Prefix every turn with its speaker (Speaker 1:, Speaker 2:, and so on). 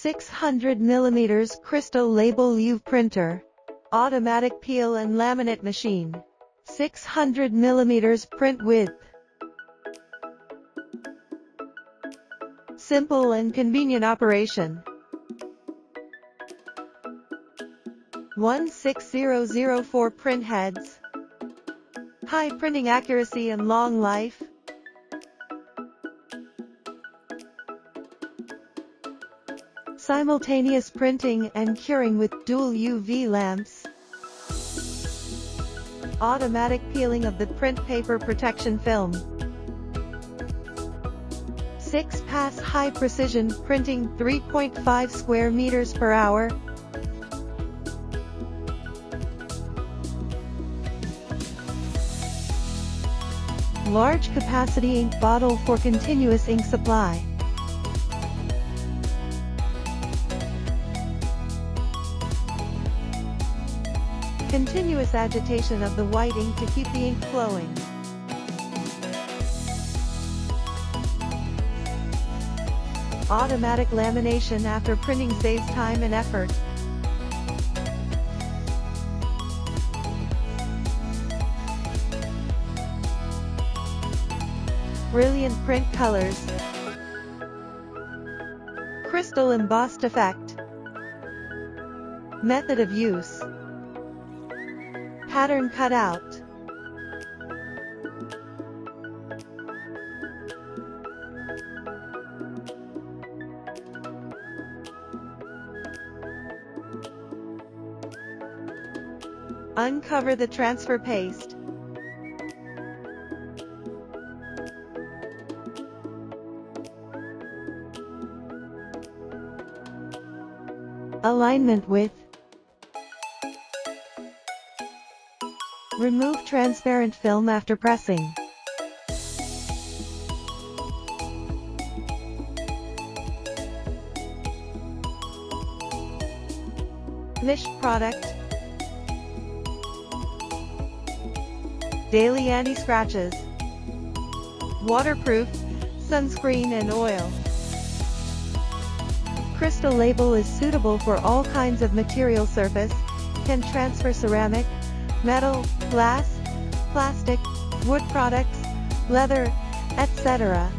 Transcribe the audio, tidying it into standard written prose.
Speaker 1: 600mm crystal label UV printer. Automatic peel and laminate machine. 600mm print width. Simple and convenient operation. 16004 print heads. High printing accuracy and long life. Simultaneous printing and curing with dual UV lamps. Automatic peeling of the print paper protection film. 6-pass high precision printing, 3.5 square meters per hour. Large capacity ink bottle for continuous ink supply. Continuous agitation of the white ink to keep the ink flowing. Automatic lamination after printing saves time and effort. Brilliant print colors. Crystal embossed effect. Method of use. Pattern cutout. Uncover the transfer paste. Alignment with. Remove transparent film after pressing. Finished product. Daily anti-scratches. Waterproof, sunscreen and oil. Crystal label is suitable for all kinds of material surface, can transfer ceramic, metal, glass, plastic, wood products, leather, etc.